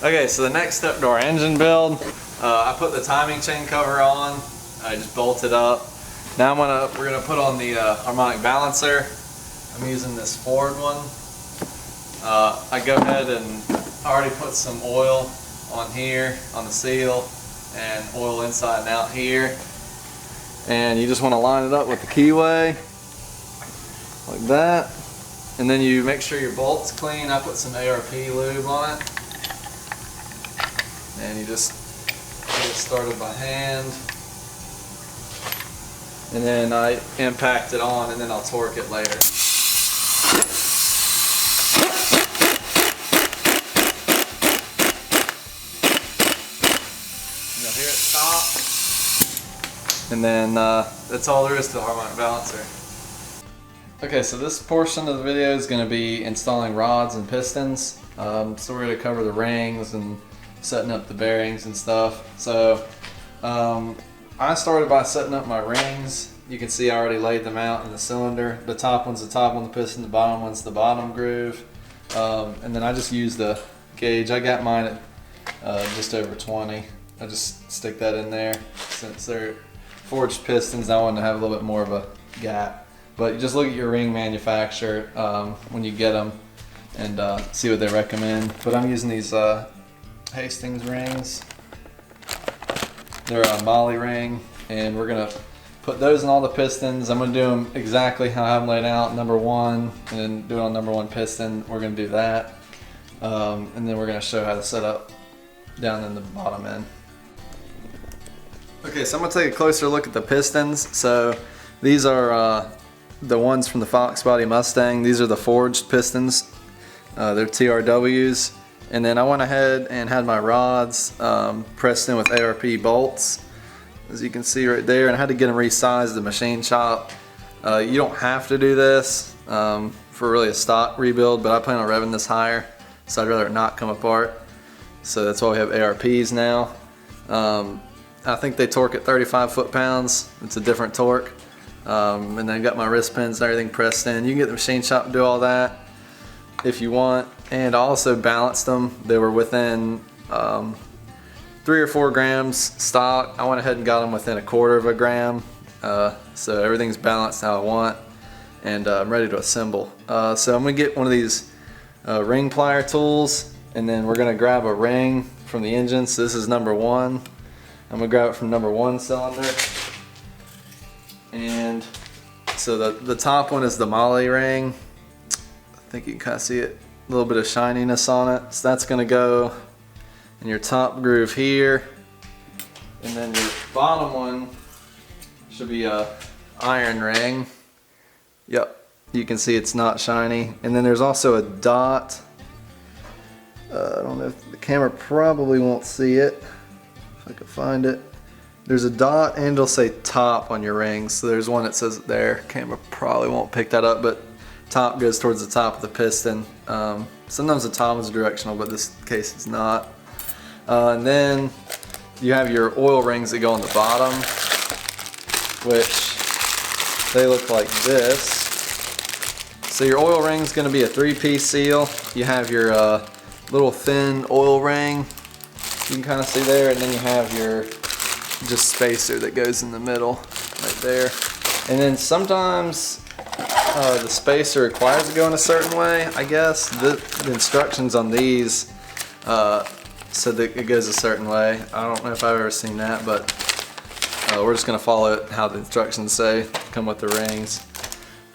Okay, so the next step to our engine build, I put the timing chain cover on. I just bolted up. Now we're gonna put on the harmonic balancer. I'm using this Ford one. I go ahead and already put some oil on here on the seal and oil inside and out here. And you just want to line it up with the keyway like that. And then you make sure your bolt's clean. I put some ARP lube on it. And you just get it started by hand. And then I impact it on and then I'll torque it later. You'll hear it stop. And then that's all there is to the harmonic balancer. Okay, so this portion of the video is going to be installing rods and pistons. So we're going to cover the rings and setting up the bearings and stuff. So I started by setting up my rings. You can see I already laid them out in the cylinder. The top one's the top on the piston, the bottom one's the bottom groove. And then I just used the gauge. I got mine at just over 20. I just stick that in there. Since they're forged pistons, I wanted to have a little bit more of a gap. But you just look at your ring manufacturer when you get them and see what they recommend. But I'm using these Hastings rings. They're a Molly ring, and we're gonna put those in all the pistons. I'm gonna do them exactly how I have them laid out, number one, and then do it on number one piston. We're gonna do that, and then we're gonna show how to set up down in the bottom end. Okay, so I'm gonna take a closer look at the pistons. So these are the ones from the Fox Body Mustang. These are the forged pistons. They're TRWs. And then I went ahead and had my rods pressed in with ARP bolts, as you can see right there, and I had to get them resized the machine shop. You don't have to do this for really a stock rebuild, but I plan on revving this higher, so I'd rather it not come apart. So that's why we have ARPs now. I think they torque at 35 foot-pounds. It's a different torque. And then I got my wrist pins and everything pressed in. You can get the machine shop to do all that if you want. And I also balanced them. They were within 3 or 4 grams stock. I went ahead and got them within 1/4 of a gram. So everything's balanced how I want. And I'm ready to assemble. So I'm gonna get one of these ring plier tools, and then we're gonna grab a ring from the engine. So this is number one. I'm gonna grab it from number one cylinder. And so the top one is the Molly ring. I think you can kind of see it, a little bit of shininess on it. So that's gonna go in your top groove here. And then your bottom one should be a iron ring. Yep, you can see it's not shiny. And then there's also a dot. I don't know if the camera probably won't see it. If I can find it. There's a dot and it'll say top on your rings. So there's one that says it there. Camera probably won't pick that up, but top goes towards the top of the piston. Sometimes the top is directional, but this case it's not. And then you have your oil rings that go on the bottom, which they look like this. So your oil ring is going to be a 3-piece seal. You have your little thin oil ring, you can kind of see there, and then you have your just spacer that goes in the middle right there. And then sometimes the spacer requires to go in a certain way, I guess. The instructions on these said that it goes a certain way. I don't know if I've ever seen that, but we're just going to follow it how the instructions say, come with the rings.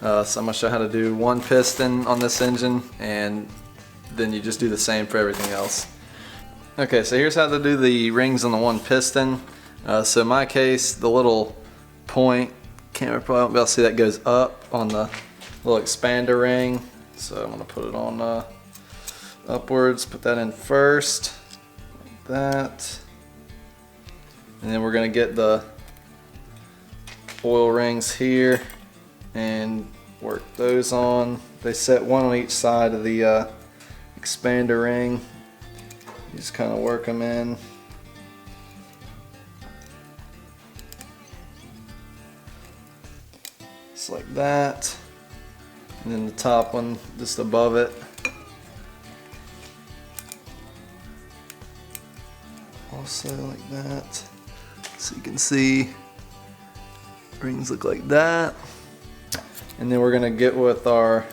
So I'm going to show how to do one piston on this engine, and then you just do the same for everything else. Okay, so here's how to do the rings on the one piston. So in my case, the little point, camera probably won't be able to see, that goes up on the little expander ring. So I'm going to put it on upwards, put that in first, like that. And then we're going to get the oil rings here and work those on. They set one on each side of the expander ring. You just kind of work them in. Just like that. And then the top one just above it. so like that. So you can see rings look like that. And then we're gonna get with our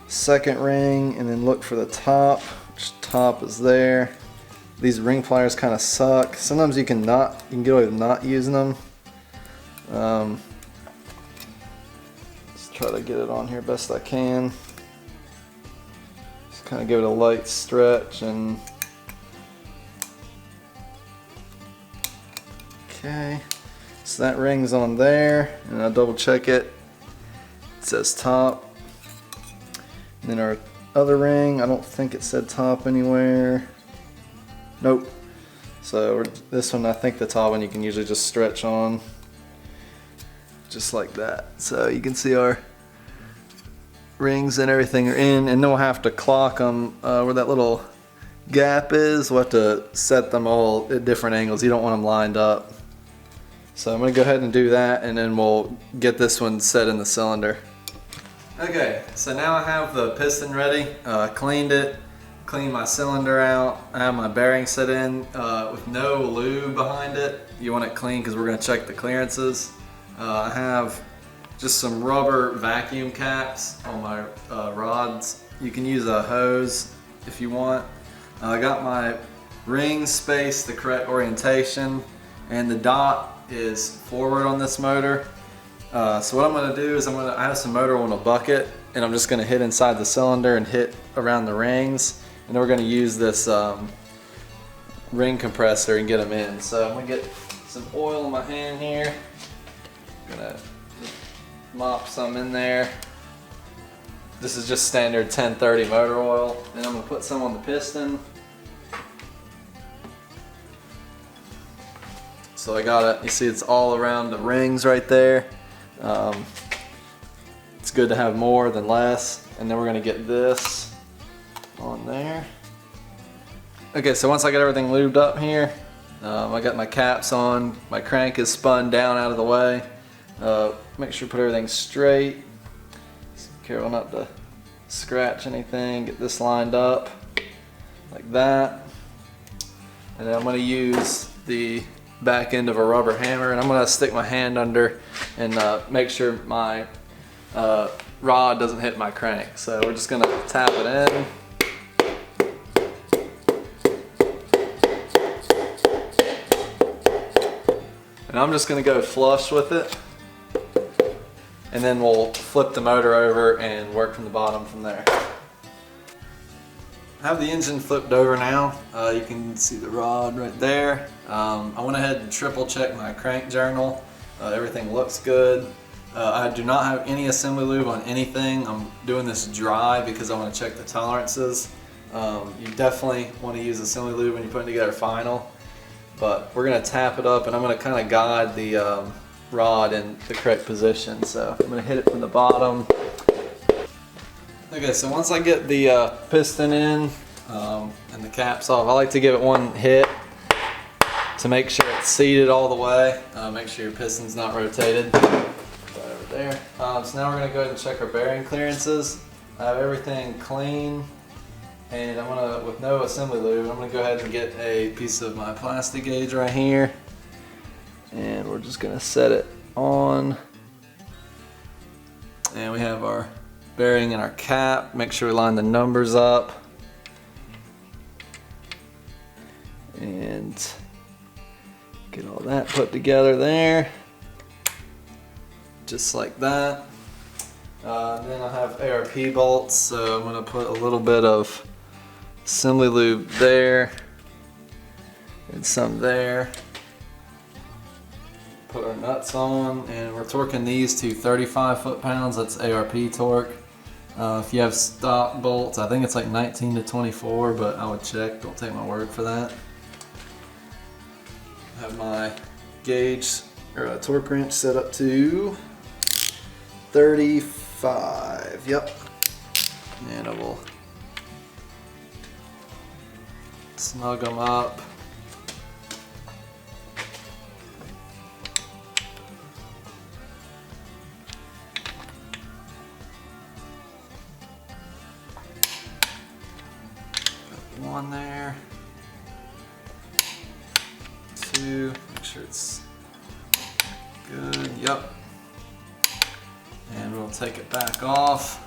second ring and then look for the top, which top is there. These ring pliers kind of suck. Sometimes you can get away with not using them. Let's try to get it on here best I can. Just kind of give it a light stretch and okay. So that ring's on there, and I'll double check it. It says top. And then our other ring, I don't think it said top anywhere. Nope. So this one, I think the top one you can usually just stretch on. Just like that. So you can see our rings and everything are in, and then we'll have to clock them where that little gap is. We'll have to set them all at different angles. You don't want them lined up. So I'm going to go ahead and do that, and then we'll get this one set in the cylinder. Okay, so now I have the piston ready. Cleaned it, cleaned my cylinder out. I have my bearing set in with no lube behind it. You want it clean because we're going to check the clearances. I have just some rubber vacuum caps on my rods. You can use a hose if you want. I got my rings spaced the correct orientation, and the dot is forward on this motor. So what I'm going to do is I have some motor on a bucket, and I'm just going to hit inside the cylinder and hit around the rings, and then we're going to use this ring compressor and get them in. So I'm going to get some oil in my hand here. I'm going to mop some in there. This is just standard 1030 motor oil, and I'm going to put some on the piston. So I got it, you see it's all around the rings right there. It's good to have more than less. And then we're gonna get this on there. Okay, so once I get everything lubed up here, I got my caps on, my crank is spun down out of the way. Make sure you put everything straight. Just careful not to scratch anything. Get this lined up like that. And then I'm gonna use the back end of a rubber hammer, and I'm going to stick my hand under and make sure my rod doesn't hit my crank. So we're just going to tap it in. And I'm just going to go flush with it, and then we'll flip the motor over and work from the bottom from there. I have the engine flipped over now. You can see the rod right there. I went ahead and triple checked my crank journal. Everything looks good. I do not have any assembly lube on anything. I'm doing this dry because I want to check the tolerances. You definitely want to use assembly lube when you're putting together final. But we're going to tap it up, and I'm going to kind of guide the rod in the correct position. So I'm going to hit it from the bottom. Okay, so once I get the piston in and the caps off, I like to give it one hit to make sure it's seated all the way. Make sure your piston's not rotated. Right over there. So now we're going to go ahead and check our bearing clearances. I have everything clean, and I'm going to, with no assembly lube, I'm going to go ahead and get a piece of my plastic gauge right here, and we're just going to set it on. And we have our bearing in our cap. Make sure we line the numbers up, and get all that put together there, just like that. Then I have ARP bolts, so I'm going to put a little bit of assembly lube there and some there. Put our nuts on, and we're torquing these to 35 foot-pounds. That's ARP torque. If you have stock bolts, I think it's like 19 to 24, but I would check. Don't take my word for that. I have my gauge or torque wrench set up to 35. Yep. And I will snug them up. Got one there. 2, make sure it's good, yep. And we'll take it back off.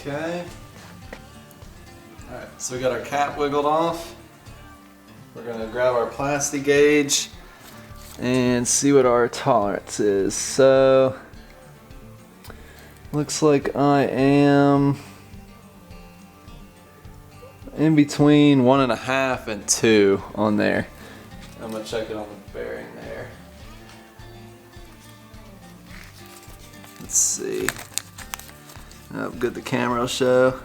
Okay. Alright, so we got our cap wiggled off. We're going to grab our plastic gauge and see what our tolerance is. So, looks like I am in between 1.5 and 2 on there. I'm going to check it on the bearing there. Let's see. How good the camera will show.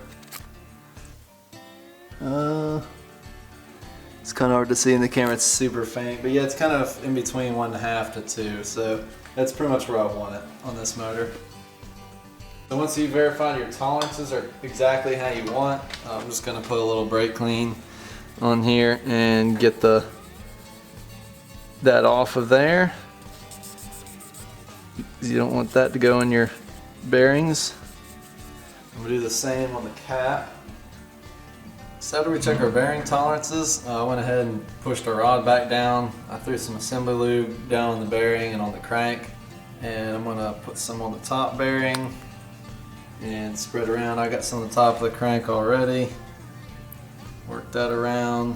It's kind of hard to see in the camera, it's super faint, but yeah, it's kind of in between 1.5 to 2, so that's pretty much where I want it on this motor. So once you verify your tolerances are exactly how you want, I'm just going to put a little brake clean on here and get that off of there. You don't want that to go in your bearings. I'm going to do the same on the cap. So after we check our bearing tolerances, I went ahead and pushed our rod back down. I threw some assembly lube down on the bearing and on the crank. And I'm going to put some on the top bearing and spread around. I got some on the top of the crank already. Work that around.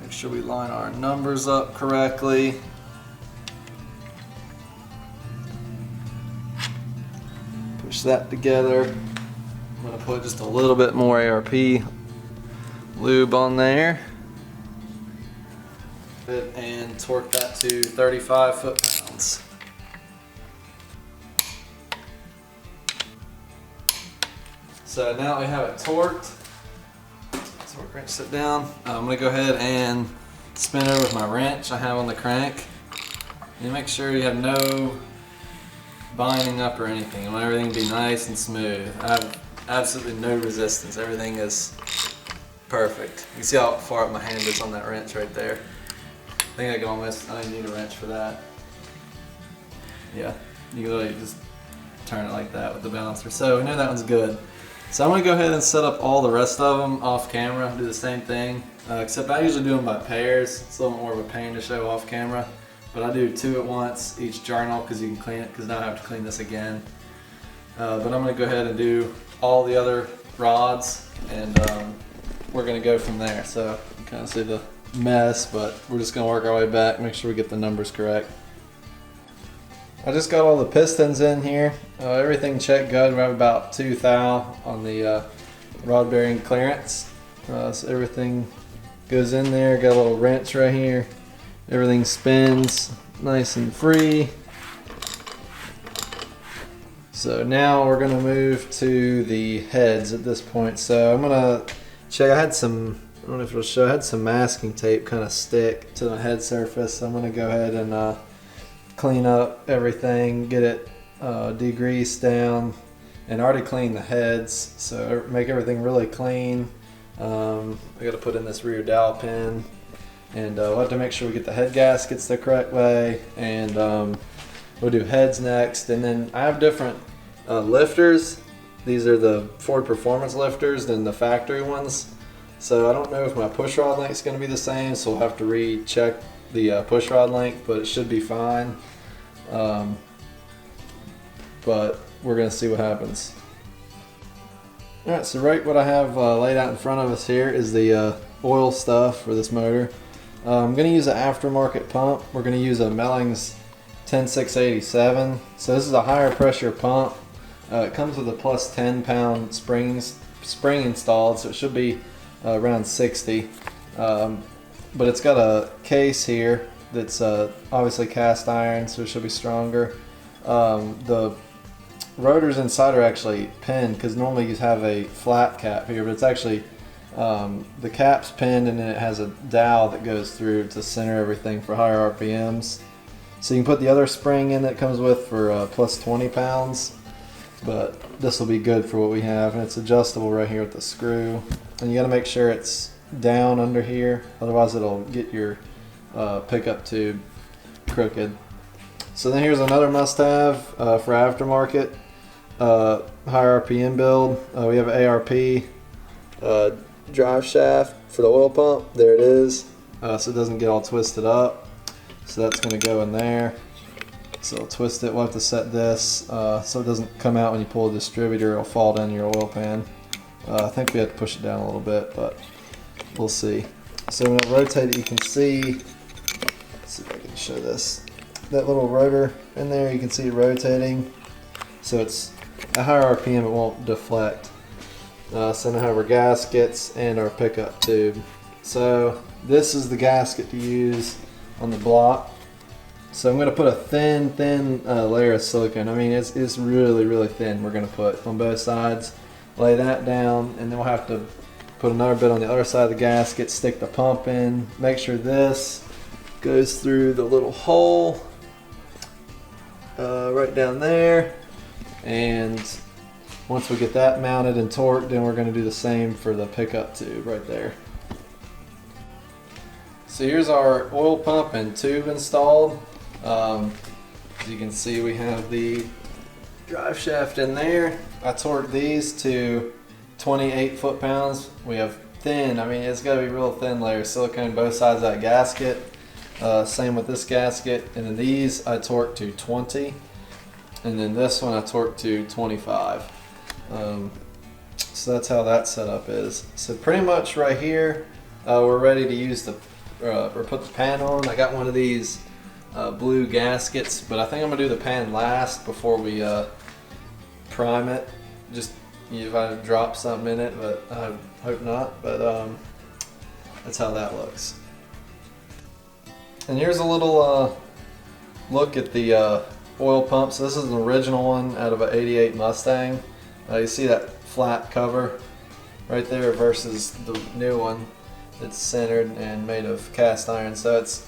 Make sure we line our numbers up correctly. Push that together. I'm going to put just a little bit more ARP lube on there and torque that to 35 foot-pounds. So now that we have it torqued, torque wrench sit down. I'm going to go ahead and spin it over with my wrench I have on the crank. And make sure you have no binding up or anything. I want everything to be nice and smooth. I have absolutely no resistance. Everything is perfect. You can see how far up my hand is on that wrench right there. I think I can almost, I don't need a wrench for that. Yeah, you can literally just turn it like that with the balancer. So we know that one's good. So I'm going to go ahead and set up all the rest of them off camera, do the same thing, except I usually do them by pairs. It's a little more of a pain to show off camera, but I do 2 at once, each journal, because you can clean it, because now I have to clean this again. But I'm going to go ahead and do all the other rods, and we're going to go from there. So you can kind of see the mess, but we're just going to work our way back, make sure we get the numbers correct. I just got all the pistons in here. Everything checked good. We have about 2 thou on the rod bearing clearance. So everything goes in there. Got a little wrench right here. Everything spins nice and free. So now we're going to move to the heads at this point. So I'm going to check. I don't know if it'll show. I had some masking tape kind of stick to the head surface. So I'm going to go ahead and clean up everything, get it degreased down, and already cleaned the heads. So make everything really clean. I got to put in this rear dowel pin, and we'll have to make sure we get the head gaskets the correct way. And we'll do heads next, and then I have different lifters. These are the Ford Performance lifters than the factory ones. So I don't know if my push rod length is going to be the same, so we'll have to recheck the push rod length, but it should be fine. But we're going to see what happens. Alright, so right what I have laid out in front of us here is the oil stuff for this motor. I'm going to use an aftermarket pump. We're going to use a Mellings 10687. So this is a higher pressure pump. It comes with a plus 10 pound spring installed, so it should be around 60. But it's got a case here that's obviously cast iron, so it should be stronger. The rotors inside are actually pinned, because normally you have a flat cap here, but it's actually the cap's pinned, and then it has a dowel that goes through to center everything for higher RPMs. So you can put the other spring in that comes with for plus 20 pounds, but this will be good for what we have, and it's adjustable right here with the screw. And you got to make sure it's down under here, otherwise it'll get your pickup tube crooked. So then here's another must-have for aftermarket. high RPM build. We have an ARP drive shaft for the oil pump. There it is. So it doesn't get all twisted up. So that's going to go in there. So I'll twist it. We'll have to set this so it doesn't come out when you pull the distributor. It'll fall down your oil pan. I think we have to push it down a little bit, but we'll see. So when I rotate it, you can see, let's see if I can show this. That little rotor in there, you can see it rotating. So it's a higher RPM, it won't deflect. So now I have our gaskets and our pickup tube. So this is the gasket to use on the block. So I'm going to put a thin layer of silicone. I mean, it's really thin. We're going to put on both sides. Lay that down, and then we'll have to put another bit on the other side of the gasket, stick the pump in, make sure this goes through the little hole right down there. And once we get that mounted and torqued, then we're going to do the same for the pickup tube right there. So here's our oil pump and tube installed. As you can see, we have the drive shaft in there. I torqued these to 28 foot-pounds. We have thin, I mean, it's got to be real thin layer of silicone both sides of that gasket. Same with this gasket. And then these I torqued to 20. And then this one I torqued to 25. So that's how that setup is. So pretty much right here, we're ready to use the or put the pan on. I got one of these blue gaskets, but I think I'm gonna do the pan last before we prime it. Just if I drop something in it, but I hope not. But that's how that looks. And here's a little look at the oil pump. So this is an original one out of an '88 Mustang. You see that flat cover right there versus the new one that's centered and made of cast iron. So it's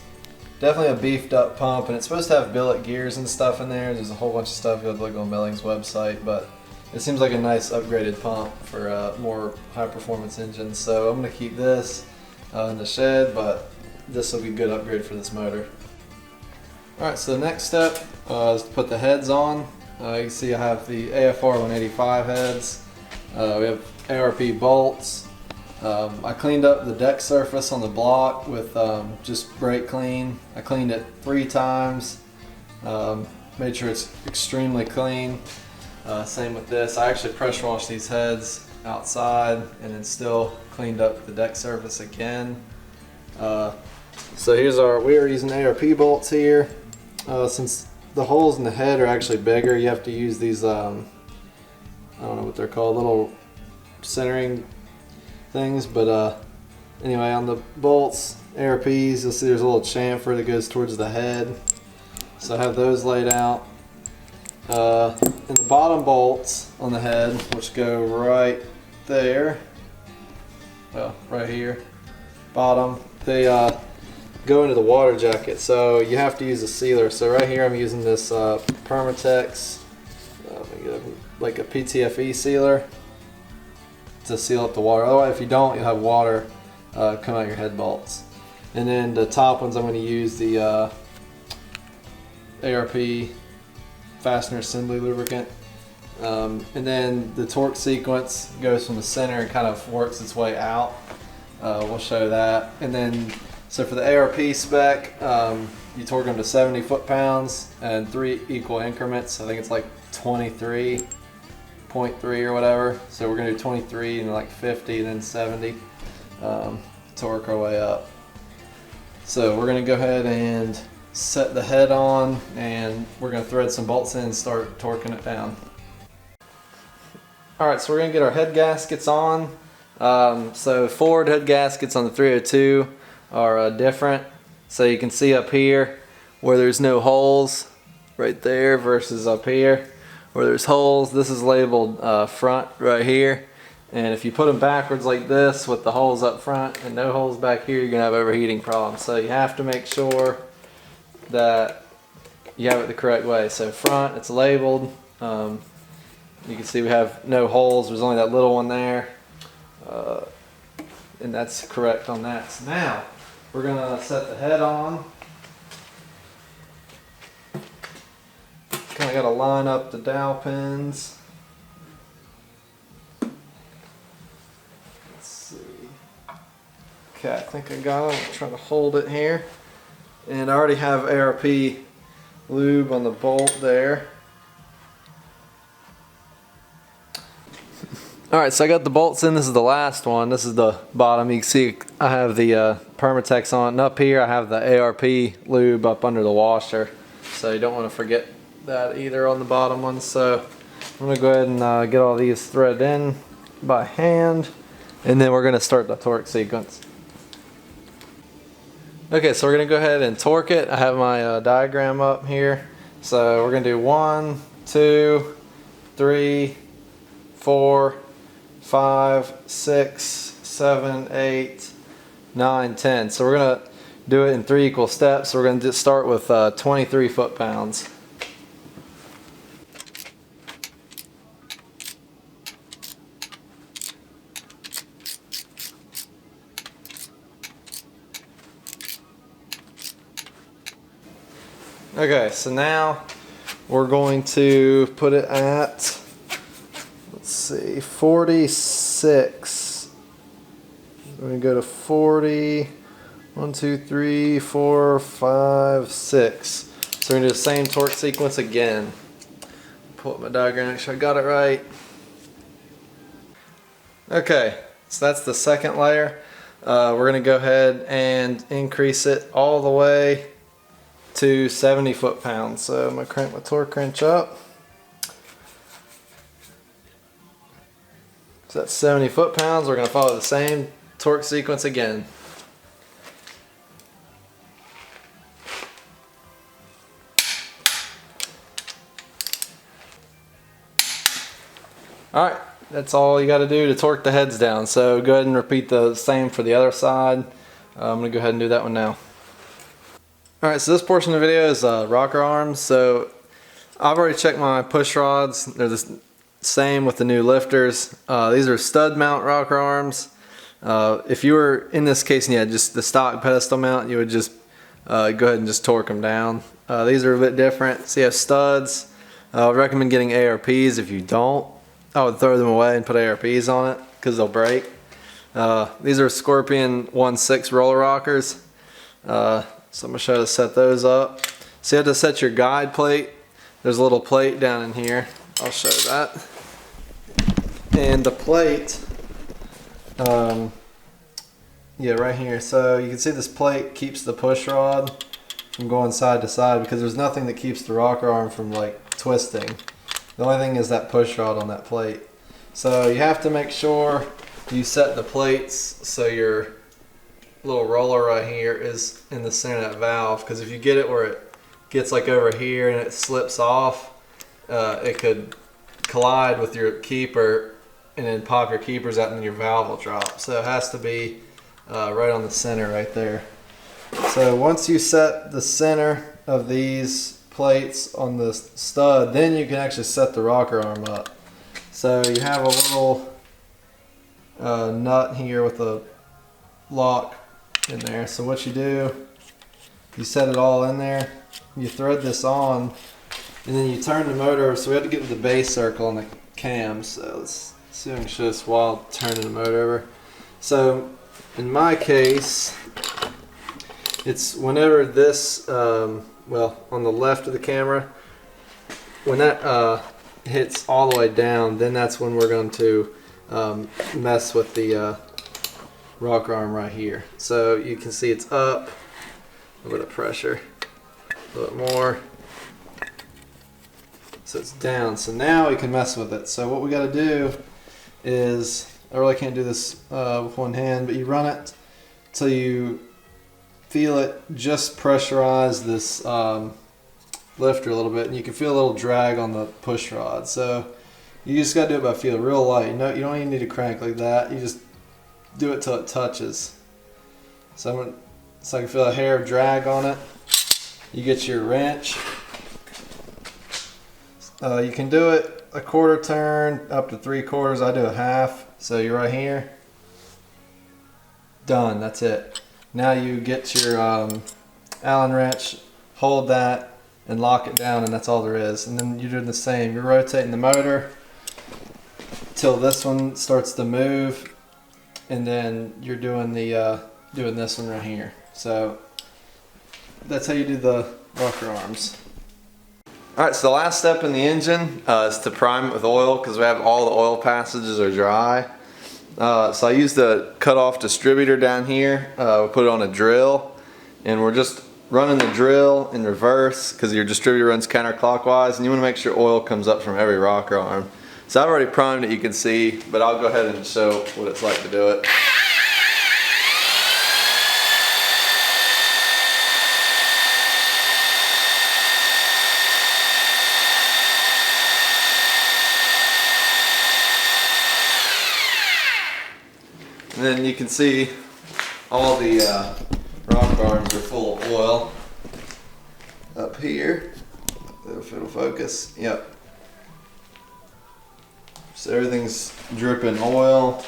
definitely a beefed up pump, and it's supposed to have billet gears and stuff in there. There's a whole bunch of stuff you'll have to look on Melling's website, but it seems like a nice upgraded pump for more high performance engines. So I'm going to keep this in the shed, but this will be a good upgrade for this motor. Alright, so the next step is to put the heads on. You can see I have the AFR 185 heads. We have ARP bolts. I cleaned up the deck surface on the block with just brake clean. I cleaned it 3 times, made sure it's extremely clean. Same with this. I actually pressure washed these heads outside and then still cleaned up the deck surface again. So here's we are using ARP bolts here. Since the holes in the head are actually bigger, you have to use these, I don't know what they're called, little centering things, but anyway, on the bolts, ARPs, you'll see there's a little chamfer that goes towards the head. So I have those laid out. And the bottom bolts on the head, which go right there, well, right here, bottom, they go into the water jacket, so you have to use a sealer. So right here I'm using this Permatex, like a PTFE sealer to seal up the water. Otherwise, if you don't, you'll have water come out your head bolts. And then the top ones, I'm going to use the ARP fastener assembly lubricant. And then the torque sequence goes from the center and kind of works its way out. We'll show that. And then, so for the ARP spec, you torque them to 70 foot-pounds and 3 equal increments. I think it's like 23.3 or whatever. So we're going to do 23 and like 50 and then 70 to work our way up. So we're going to go ahead and set the head on, and we're going to thread some bolts in and start torquing it down. Alright, so we're going to get our head gaskets on. So forward head gaskets on the 302 are different. So you can see up here where there's no holes right there versus up here where there's holes. This is labeled front right here. And if you put them backwards like this with the holes up front and no holes back here, you're going to have overheating problems. So you have to make sure that you have it the correct way. So front, it's labeled. You can see we have no holes. There's only that little one there. And that's correct on that. So now we're going to set the head on. Kind of got to line up the dowel pins. Okay, I think I got it. I'm trying to hold it here. And I already have ARP lube on the bolt there. Alright, so I got the bolts in. This is the last one. This is the bottom. You can see I have the Permatex on. And up here I have the ARP lube up under the washer. So you don't want to forget that either on the bottom one. So I'm going to go ahead and get all these threaded in by hand. And then we're going to start the torque sequence. Okay, so we're going to go ahead and torque it. I have my diagram up here. So we're going to do 1, 2, 3, 4, 5, 6, 7, 8, 9, 10. So we're going to do it in 3 equal steps. So we're going to just start with 23 foot-pounds. Okay, so now we're going to put it at, let's see, 46. We're going to go to 40. 1, 2, 3, 4, 5, 6. So we're going to do the same torque sequence again. Pull up my diagram, make sure I got it right. Okay, so that's the second layer. We're going to go ahead and increase it all the way to 70 foot-pounds. So I'm going to crank my torque wrench up. So that's 70 foot-pounds. We're going to follow the same torque sequence again. Alright, that's all you got to do to torque the heads down. So go ahead and repeat the same for the other side. I'm going to go ahead and do that one now. Alright, so this portion of the video is rocker arms. So I've already checked my push rods. They're the same with the new lifters. These are stud mount rocker arms. If you were in this case and you had just the stock pedestal mount, you would just go ahead and just torque them down. These are a bit different. So you have studs. I would recommend getting ARPs. If you don't, I would throw them away and put ARPs on it because they'll break. These are Scorpion 1.6 roller rockers. So I'm going to show you how to set those up. So you have to set your guide plate. There's a little plate down in here. I'll show you that. And the plate, yeah, right here. So you can see this plate keeps the push rod from going side to side because there's nothing that keeps the rocker arm from like twisting. The only thing is that push rod on that plate. So you have to make sure you set the plates so your little roller right here is in the center of that valve, because if you get it where it gets like over here and it slips off, it could collide with your keeper and then pop your keepers out and your valve will drop. So it has to be right on the center right there. So once you set the center of these plates on the stud, then you can actually set the rocker arm up. So you have a little nut here with a lock in there. So what you do, you set it all in there, you thread this on, and then you turn the motor. So we have to get to the base circle on the cam. So let's see if I can show this while turning the motor over. So in my case, it's whenever this, well, on the left of the camera, when that hits all the way down, then that's when we're going to mess with the rocker arm right here. So you can see it's up, a little bit of pressure, a little bit more. So it's down. So now we can mess with it. So what we got to do is, I really can't do this with one hand, but you run it till you feel it just pressurize this lifter a little bit, and you can feel a little drag on the push rod. So you just got to do it by feel, real light. You don't even need to crank like that. You just do it till it touches. So I can feel a hair of drag on it. You get your wrench. You can do it a quarter turn up to 3/4. I do a half. So you're right here. Done. That's it. Now you get your Allen wrench, hold that, and lock it down, and that's all there is. And then you're doing the same. You're rotating the motor till this one starts to move, and then you're doing the doing this one right here. So that's how you do the rocker arms. Alright, so the last step in the engine is to prime it with oil, because we have all the oil passages are dry. So I used the cut-off distributor down here. We put it on a drill, and we're just running the drill in reverse because your distributor runs counterclockwise, and you want to make sure oil comes up from every rocker arm. So I've already primed it, you can see, but I'll go ahead and show what it's like to do it. And then you can see all the rocker arms are full of oil up here. If it'll focus, yep. So everything's dripping oil.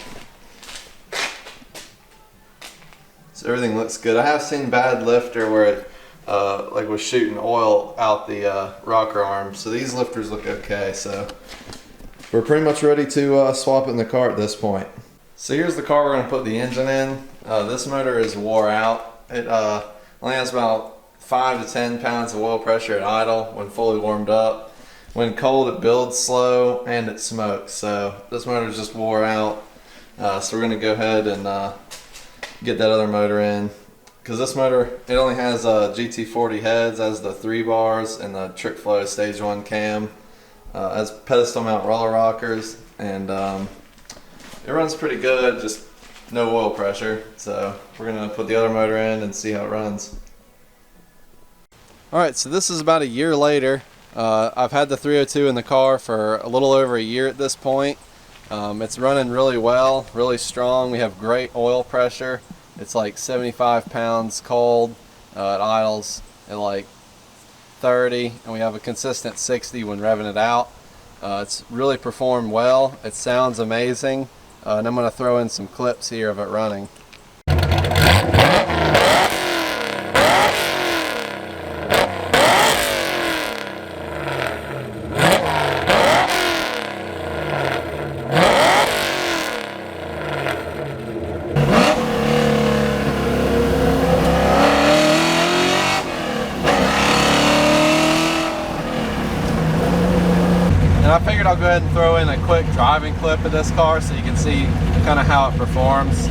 So everything looks good. I have seen bad lifter where it like was shooting oil out the rocker arm. So these lifters look okay. So we're pretty much ready to swap it in the car at this point. So here's the car we're going to put the engine in. This motor is wore out. It only has about 5 to 10 pounds of oil pressure at idle when fully warmed up. When cold it builds slow and it smokes. So this motor is just wore out. So we're going to go ahead and get that other motor in. Because this motor, it only has GT40 heads as the 3 bars and the Trick Flow Stage 1 cam. As pedestal mount roller rockers, and it runs pretty good, just no oil pressure. So we're gonna put the other motor in and see how it runs. Alright, so this is about a year later. I've had the 302 in the car for a little over a year at this point. It's running really well, really strong. We have great oil pressure. It's like 75 pounds cold. It idles at like 30, and we have a consistent 60 when revving it out. It's really performed well. It sounds amazing. And I'm going to throw in some clips here of it running. And I figured I'll go ahead and throw in a quick driving clip of this car so you can see kind of how it performs.